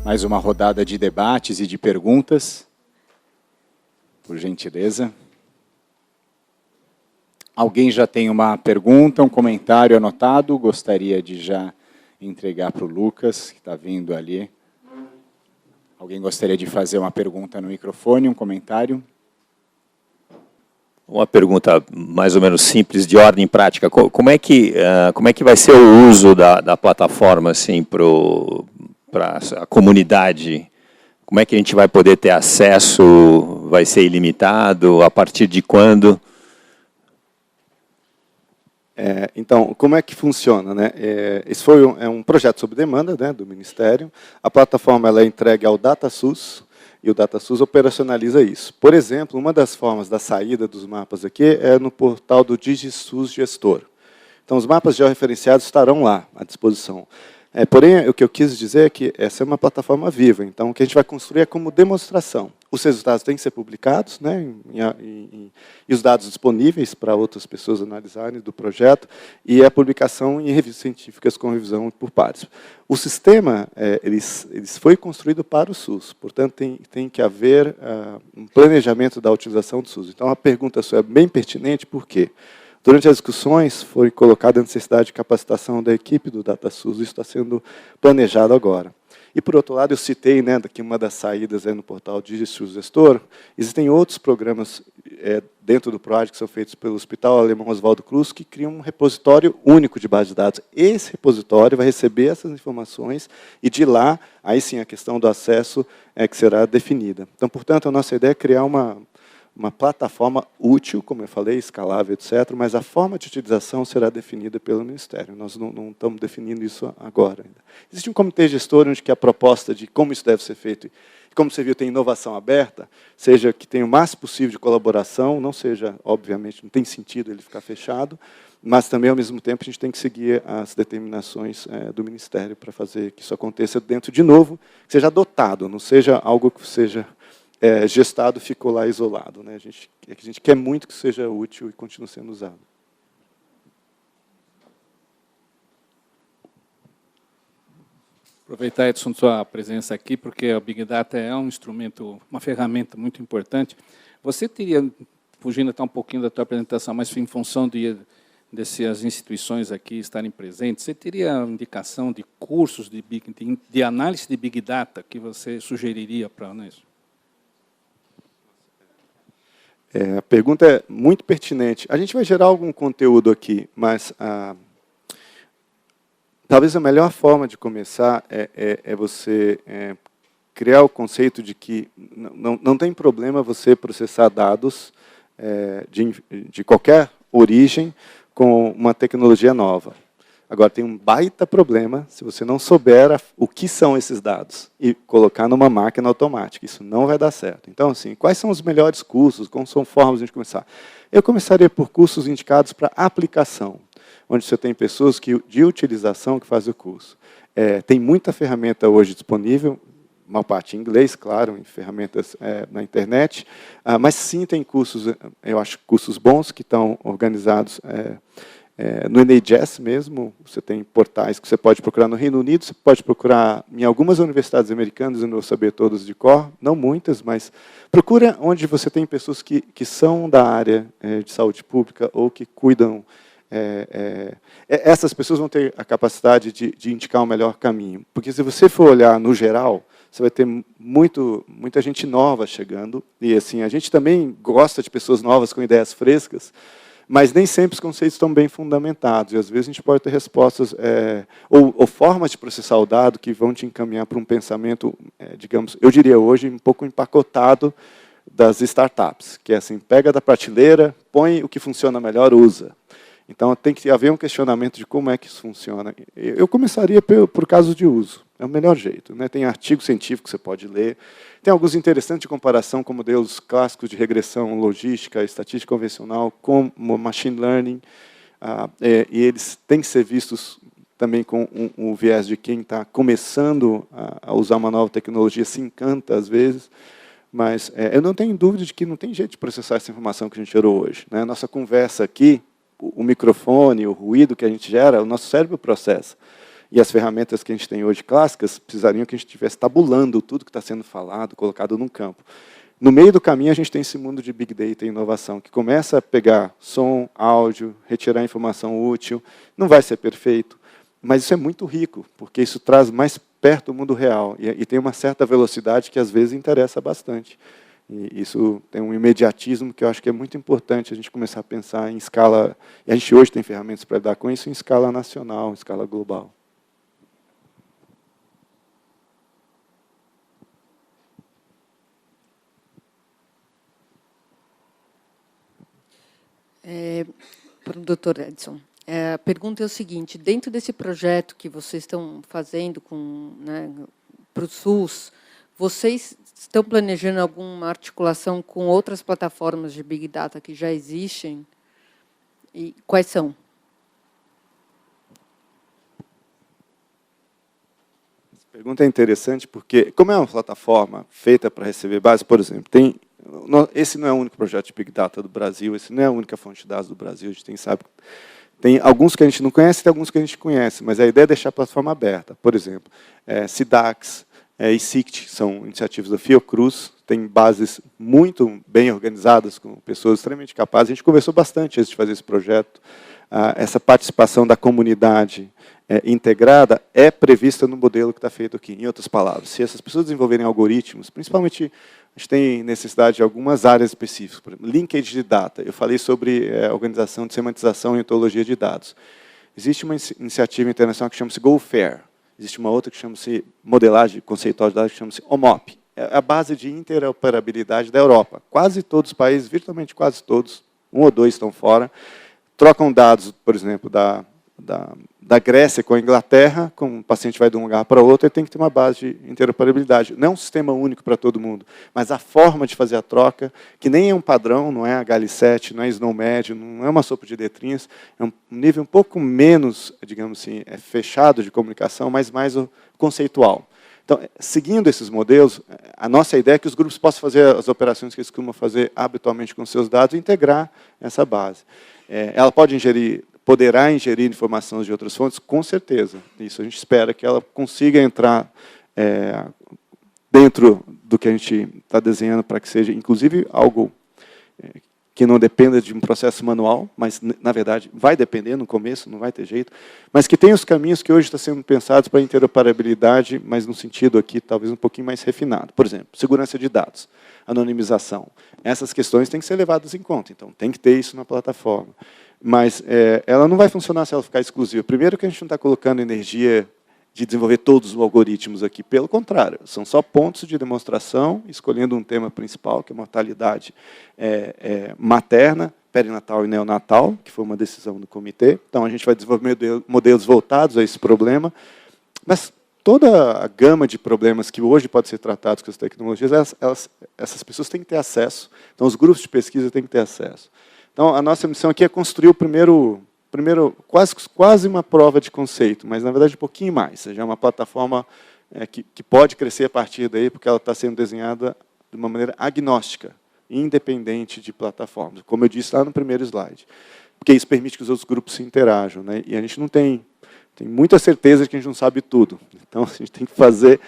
mais uma rodada de debates e de perguntas. Por gentileza. Alguém já tem uma pergunta, um comentário anotado? Gostaria de já entregar para o Lucas, que está vindo ali. Alguém gostaria de fazer uma pergunta no microfone, um comentário? Uma pergunta mais ou menos simples, de ordem prática. Como é que vai ser o uso da plataforma assim, para a comunidade? Como é que a gente vai poder ter acesso? Vai ser ilimitado? A partir de quando? Então, como é que funciona, né? Esse foi um projeto sob demanda, né, do Ministério. A plataforma ela é entregue ao DataSUS, e o DataSUS operacionaliza isso. Por exemplo, uma das formas da saída dos mapas aqui é no portal do DigiSUS Gestor. Então, os mapas georreferenciados estarão lá, à disposição. Porém, o que eu quis dizer é que essa é uma plataforma viva, então o que a gente vai construir é como demonstração. Os resultados têm que ser publicados, né, e os dados disponíveis para outras pessoas analisarem do projeto, e a publicação em revistas científicas com revisão por pares. O sistema ele foi construído para o SUS, portanto tem que haver um planejamento da utilização do SUS. Então a pergunta sua é bem pertinente, por quê? Durante as discussões, foi colocada a necessidade de capacitação da equipe do DataSUS, isso está sendo planejado agora. E, por outro lado, eu citei, né, que uma das saídas no portal DigiSUS Gestor, existem outros programas dentro do PROAD que são feitos pelo Hospital Alemão Oswaldo Cruz, que criam um repositório único de base de dados. Esse repositório vai receber essas informações e, de lá, aí sim, a questão do acesso que será definida. Então, portanto, a nossa ideia é criar uma plataforma útil, como eu falei, escalável, etc., mas a forma de utilização será definida pelo Ministério. Nós não estamos definindo isso agora ainda. Existe um comitê gestor onde que a proposta de como isso deve ser feito, e como você viu, tem inovação aberta, seja que tenha o máximo possível de colaboração, não seja, obviamente, não tem sentido ele ficar fechado, mas também, ao mesmo tempo, a gente tem que seguir as determinações do Ministério para fazer que isso aconteça dentro, de novo, que seja adotado, não seja algo que seja gestado, ficou lá isolado, né? A gente quer muito que seja útil e continue sendo usado. Aproveitar, Edson, sua presença aqui, porque a Big Data é um instrumento, uma ferramenta muito importante. Você teria, fugindo até um pouquinho da tua apresentação, mas em função dessas instituições aqui estarem presentes, você teria indicação de cursos de análise de Big Data que você sugeriria para nós? A pergunta é muito pertinente. A gente vai gerar algum conteúdo aqui, mas talvez a melhor forma de começar é você criar o conceito de que não tem problema você processar dados de qualquer origem com uma tecnologia nova. Agora, tem um baita problema se você não souber o que são esses dados e colocar numa máquina automática. Isso não vai dar certo. Então, assim, quais são os melhores cursos? Como são formas de a gente começar? Eu começaria por cursos indicados para aplicação, onde você tem pessoas de utilização que fazem o curso. Tem muita ferramenta hoje disponível, uma parte em inglês, claro, em ferramentas na internet, mas sim tem cursos, eu acho, cursos bons que estão organizados no NHS mesmo. Você tem portais que você pode procurar no Reino Unido, você pode procurar em algumas universidades americanas, eu não vou saber todas de cor, não muitas, mas procura onde você tem pessoas que são da área de saúde pública ou que cuidam. Essas pessoas vão ter a capacidade de indicar o melhor caminho. Porque se você for olhar no geral, você vai ter muita gente nova chegando, e assim, a gente também gosta de pessoas novas com ideias frescas, mas nem sempre os conceitos estão bem fundamentados, e às vezes a gente pode ter respostas, ou formas de processar o dado que vão te encaminhar para um pensamento, digamos, eu diria hoje, um pouco empacotado das startups, que é assim, pega da prateleira, põe o que funciona melhor, usa. Então, tem que haver um questionamento de como é que isso funciona. Eu começaria por casos de uso, é o melhor jeito, né? Tem artigo científico que você pode ler, tem alguns interessantes de comparação, como os clássicos de regressão logística, estatística convencional, como machine learning, e eles têm que ser vistos também com um viés de quem está começando a usar uma nova tecnologia, se encanta às vezes, mas eu não tenho dúvida de que não tem jeito de processar essa informação que a gente gerou hoje, né? A nossa conversa aqui, o microfone, o ruído que a gente gera, o nosso cérebro processa. e as ferramentas que a gente tem hoje clássicas precisariam que a gente estivesse tabulando tudo que está sendo falado, colocado num campo. No meio do caminho, a gente tem esse mundo de Big Data e inovação, que começa a pegar som, áudio, retirar informação útil. Não vai ser perfeito, mas isso é muito rico, porque isso traz mais perto do mundo real, e tem uma certa velocidade que, às vezes, interessa bastante. E isso tem um imediatismo que eu acho que é muito importante a gente começar a pensar em escala... E a gente hoje tem ferramentas para lidar com isso em escala nacional, em escala global. Para o Dr. Edson. A pergunta é o seguinte, dentro desse projeto que vocês estão fazendo para o SUS, vocês estão planejando alguma articulação com outras plataformas de Big Data que já existem? E quais são? Essa pergunta é interessante porque, como é uma plataforma feita para receber base, por exemplo, esse não é o único projeto de Big Data do Brasil, esse não é a única fonte de dados do Brasil, a gente sabe. Tem alguns que a gente não conhece e alguns que a gente conhece, mas a ideia é deixar a plataforma aberta. Por exemplo, SIDAX e SICT são iniciativas da Fiocruz, tem bases muito bem organizadas, com pessoas extremamente capazes. A gente conversou bastante antes de fazer esse projeto. Essa participação da comunidade integrada é prevista no modelo que está feito aqui. Em outras palavras, se essas pessoas desenvolverem algoritmos, principalmente a gente tem necessidade de algumas áreas específicas, por exemplo, linkage de data. Eu falei sobre organização de semantização e ontologia de dados. Existe uma iniciativa internacional que chama-se GoFair. Existe uma outra que chama-se modelagem conceitual de dados, que chama-se OMOP. É a base de interoperabilidade da Europa. Quase todos os países, virtualmente quase todos, um ou dois estão fora, trocam dados, por exemplo, da Grécia com a Inglaterra, como o paciente vai de um lugar para outro, ele tem que ter uma base de interoperabilidade. Não é um sistema único para todo mundo, mas a forma de fazer a troca, que nem é um padrão, não é HL7, não é SNOMED, não é uma sopa de letrinhas, é um nível um pouco menos, digamos assim, fechado de comunicação, mas mais conceitual. Então, seguindo esses modelos, a nossa ideia é que os grupos possam fazer as operações que eles costumam fazer habitualmente com seus dados e integrar essa base. Ela poderá ingerir informações de outras fontes? Com certeza. Isso a gente espera que ela consiga entrar dentro do que a gente está desenhando para que seja, inclusive, algo que não dependa de um processo manual, mas, na verdade, vai depender no começo, não vai ter jeito, mas que tem os caminhos que hoje estão sendo pensados para interoperabilidade, mas no sentido aqui, talvez, um pouquinho mais refinado. Por exemplo, segurança de dados, anonimização. Essas questões têm que ser levadas em conta, então tem que ter isso na plataforma. Mas ela não vai funcionar se ela ficar exclusiva. Primeiro que a gente não está colocando energia de desenvolver todos os algoritmos aqui. Pelo contrário, são só pontos de demonstração, escolhendo um tema principal, que é mortalidade materna, perinatal e neonatal, que foi uma decisão do comitê. Então, a gente vai desenvolver modelos voltados a esse problema. Mas toda a gama de problemas que hoje podem ser tratados com as tecnologias, essas pessoas têm que ter acesso. Então, os grupos de pesquisa têm que ter acesso. Então, a nossa missão aqui é construir o primeiro quase uma prova de conceito, mas, na verdade, um pouquinho mais. Seja uma plataforma que pode crescer a partir daí, porque ela está sendo desenhada de uma maneira agnóstica, independente de plataformas, como eu disse lá no primeiro slide. Porque isso permite que os outros grupos se interajam, né? E a gente não tem muita certeza de que a gente não sabe tudo. Então, a gente tem que fazer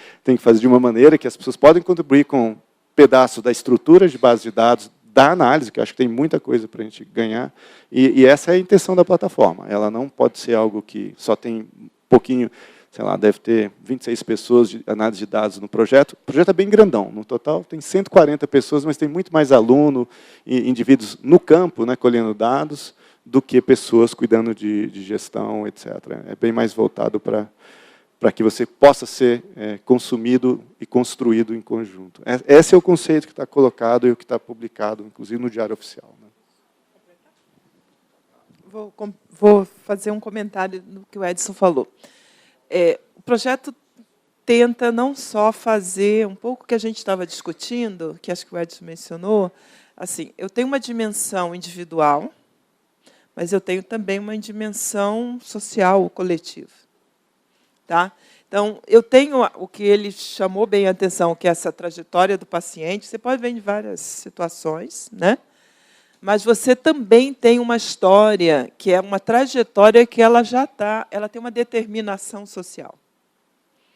de uma maneira que as pessoas podem contribuir com um pedaço da estrutura de base de dados, da análise, que eu acho que tem muita coisa para a gente ganhar, e essa é a intenção da plataforma. Ela não pode ser algo que só tem um pouquinho, sei lá, deve ter 26 pessoas de análise de dados no projeto. O projeto é bem grandão, no total tem 140 pessoas, mas tem muito mais aluno e indivíduos no campo, né, colhendo dados, do que pessoas cuidando de gestão, etc. É bem mais voltado para que você possa ser consumido e construído em conjunto. Esse é o conceito que está colocado e o que está publicado, inclusive, no Diário Oficial. Né? Vou fazer um comentário no que o Edson falou. O projeto tenta não só fazer um pouco o que a gente estava discutindo, que acho que o Edson mencionou, assim, eu tenho uma dimensão individual, mas eu tenho também uma dimensão social, coletiva. Tá? Então, eu tenho o que ele chamou bem a atenção, que é essa trajetória do paciente. Você pode ver em várias situações, né? mas você também tem uma história, que é uma trajetória que ela tem uma determinação social.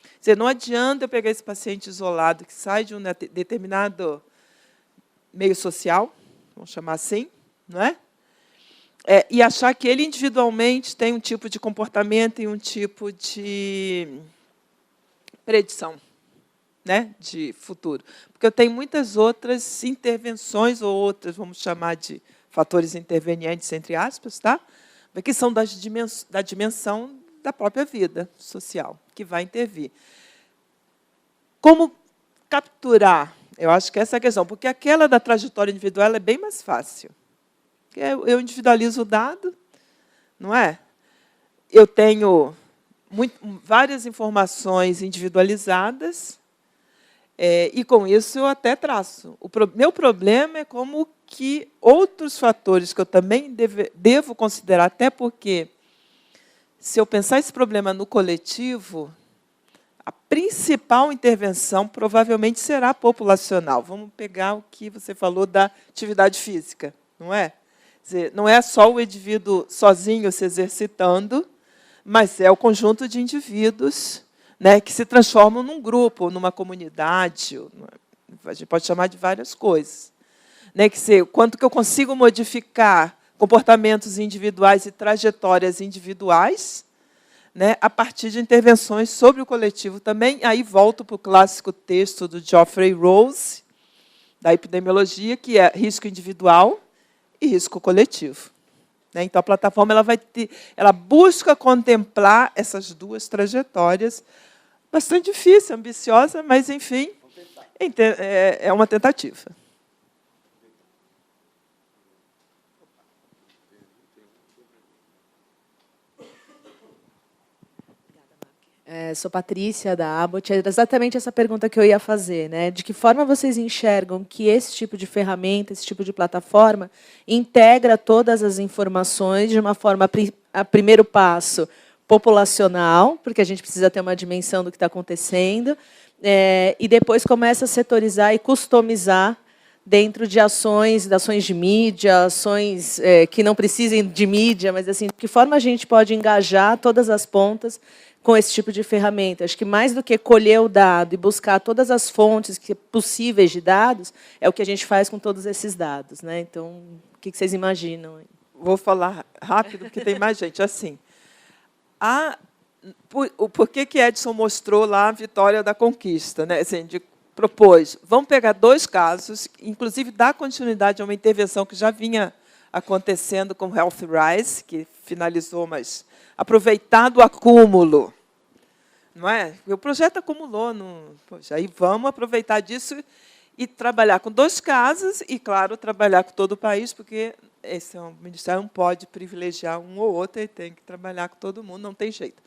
Quer dizer, não adianta eu pegar esse paciente isolado que sai de um determinado meio social, vamos chamar assim, não é? E achar que ele individualmente tem um tipo de comportamento e um tipo de predição, né, de futuro. Porque eu tenho muitas outras intervenções, ou outras, vamos chamar de fatores intervenientes, entre aspas, tá? Que são da dimensão da própria vida social, que vai intervir. Como capturar? Eu acho que essa é a questão, porque aquela da trajetória individual é bem mais fácil. Eu individualizo o dado, não é? Eu tenho várias informações individualizadas, e, com isso, eu até traço. Meu problema é como que outros fatores que eu também devo considerar, até porque, se eu pensar esse problema no coletivo, a principal intervenção provavelmente será populacional. Vamos pegar o que você falou da atividade física, não é? Quer dizer, não é só o indivíduo sozinho se exercitando, mas é o conjunto de indivíduos, né, que se transformam num grupo, numa comunidade, a gente pode chamar de várias coisas. Né, quer dizer, quanto que eu consigo modificar comportamentos individuais e trajetórias individuais, né, a partir de intervenções sobre o coletivo também. Aí volto para o clássico texto do Geoffrey Rose, da epidemiologia, que é risco individual e risco coletivo. Então, a plataforma ela busca contemplar essas duas trajetórias. Bastante difícil, ambiciosa, mas, enfim, é uma tentativa. Sou Patrícia, da Abbott. Era exatamente essa pergunta que eu ia fazer, né? De que forma vocês enxergam que esse tipo de ferramenta, esse tipo de plataforma, integra todas as informações de uma forma, a primeiro passo, populacional, porque a gente precisa ter uma dimensão do que está acontecendo, e depois começa a setorizar e customizar dentro de ações de mídia, ações que não precisem de mídia, mas assim, de que forma a gente pode engajar todas as pontas com esse tipo de ferramenta. Acho que mais do que colher o dado e buscar todas as fontes possíveis de dados, é o que a gente faz com todos esses dados, né? Então, o que vocês imaginam? Vou falar rápido, porque tem mais gente. Assim, por que Edson mostrou lá a vitória da conquista? Né? Assim, propôs, vamos pegar 2 casos, inclusive dar continuidade a uma intervenção que já vinha acontecendo com o Health Rise, que finalizou, mas aproveitado o acúmulo. Não é? O projeto acumulou. Poxa, aí vamos aproveitar disso e trabalhar com 2 casos e, claro, trabalhar com todo o país, porque o Ministério não pode privilegiar um ou outro, e tem que trabalhar com todo mundo, não tem jeito.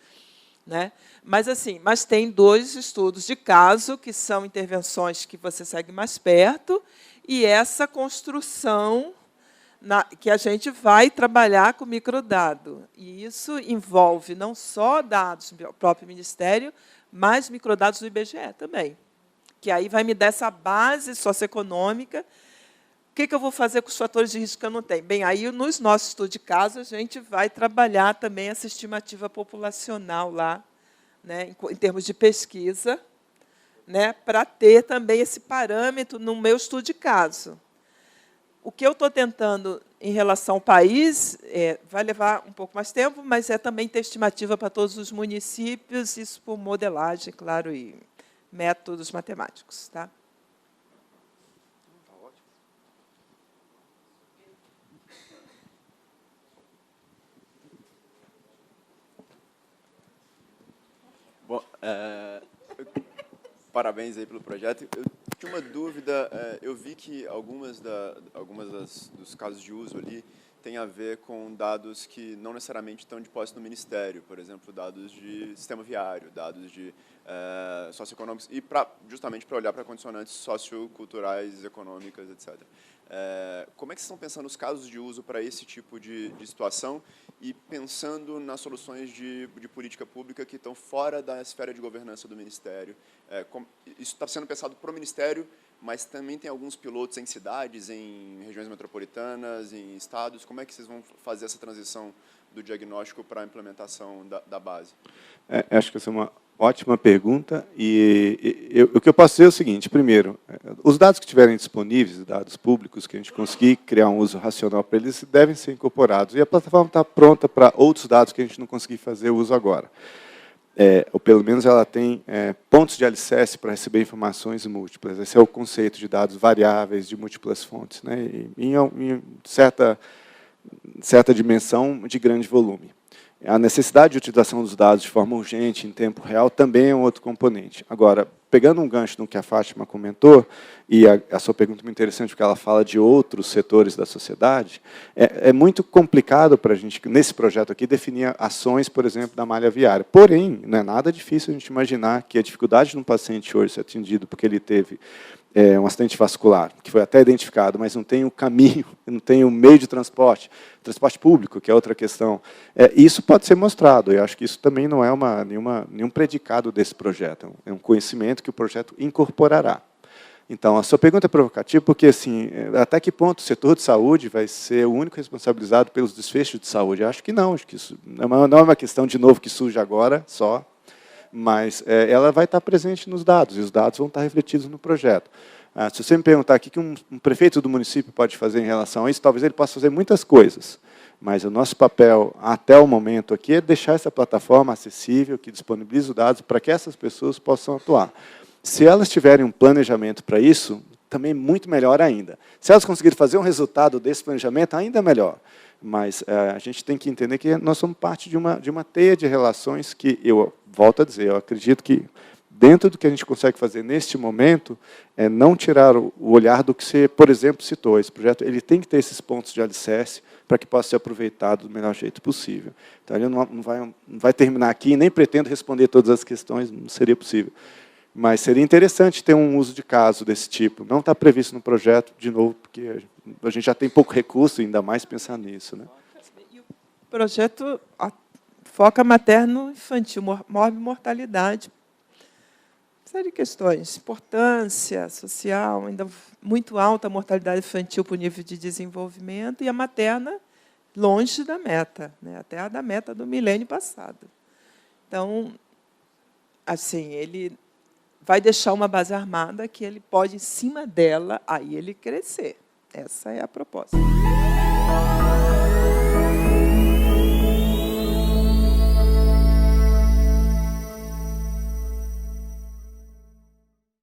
Né? Mas tem 2 estudos de caso, que são intervenções que você segue mais perto, e essa construção que a gente vai trabalhar com microdado. E isso envolve não só dados do próprio Ministério, mas microdados do IBGE também, que aí vai me dar essa base socioeconômica. O que eu vou fazer com os fatores de risco que eu não tenho? Bem, aí, nos nossos estudos de caso, a gente vai trabalhar também essa estimativa populacional lá, né, em termos de pesquisa, né, para ter também esse parâmetro no meu estudo de caso. O que eu estou tentando em relação ao país vai levar um pouco mais tempo, mas é também ter estimativa para todos os municípios, isso por modelagem, claro, e métodos matemáticos. Tá? Bom, parabéns aí pelo projeto. Eu tinha uma dúvida. Eu vi que algumas dos casos de uso ali têm a ver com dados que não necessariamente estão de posse no Ministério, por exemplo, dados de sistema viário, dados de socioeconômicos, e justamente para olhar para condicionantes socioculturais, econômicas, etc. Como é que vocês estão pensando os casos de uso para esse tipo de situação e pensando nas soluções de política pública que estão fora da esfera de governança do Ministério? Isso está sendo pensado para o Ministério, mas também tem alguns pilotos em cidades, em regiões metropolitanas, em estados. Como é que vocês vão fazer essa transição do diagnóstico para a implementação da base? Acho que essa é uma ótima pergunta. O que eu posso dizer é o seguinte: primeiro, os dados que estiverem disponíveis, dados públicos, que a gente conseguir criar um uso racional para eles, devem ser incorporados. E a plataforma está pronta para outros dados que a gente não conseguir fazer uso agora. Ou pelo menos ela tem pontos de alicerce para receber informações múltiplas. Esse é o conceito de dados variáveis de múltiplas fontes, né? Em certa dimensão de grande volume. A necessidade de utilização dos dados de forma urgente, em tempo real, também é um outro componente. Agora, pegando um gancho no que a Fátima comentou, e a sua pergunta é muito interessante, porque ela fala de outros setores da sociedade, é muito complicado para a gente, nesse projeto aqui, definir ações, por exemplo, da malha viária. Porém, não é nada difícil a gente imaginar que a dificuldade de um paciente hoje ser atendido porque ele teve um acidente vascular, que foi até identificado, mas não tem o caminho, não tem o meio de transporte público, que é outra questão. Isso pode ser mostrado, eu acho que isso também não é nenhum predicado desse projeto, é um conhecimento que o projeto incorporará. Então, a sua pergunta é provocativa, porque assim, até que ponto o setor de saúde vai ser o único responsabilizado pelos desfechos de saúde? Eu acho que não, acho que isso não é uma questão, de novo, que surge agora, só, mas ela vai estar presente nos dados, e os dados vão estar refletidos no projeto. Se você me perguntar o que um prefeito do município pode fazer em relação a isso, talvez ele possa fazer muitas coisas, mas o nosso papel, até o momento aqui, é deixar essa plataforma acessível, que disponibilize os dados para que essas pessoas possam atuar. Se elas tiverem um planejamento para isso, também muito melhor ainda. Se elas conseguirem fazer um resultado desse planejamento, ainda melhor. Mas a gente tem que entender que nós somos parte de uma teia de relações que, eu volto a dizer, eu acredito que, dentro do que a gente consegue fazer neste momento, é não tirar o olhar do que você, por exemplo, citou. Esse projeto ele tem que ter esses pontos de alicerce para que possa ser aproveitado do melhor jeito possível. Então, ele não vai terminar aqui, nem pretendo responder todas as questões, não seria possível. Mas seria interessante ter um uso de caso desse tipo. Não está previsto no projeto, de novo, porque a gente já tem pouco recurso, ainda mais pensar nisso, né? E o projeto foca materno-infantil, morbimortalidade, série de questões, importância social, ainda muito alta a mortalidade infantil por nível de desenvolvimento, e a materna longe da meta, né? Até a da meta do milênio passado. Então, assim, ele vai deixar uma base armada que ele pode, em cima dela, aí ele crescer. Essa é a proposta.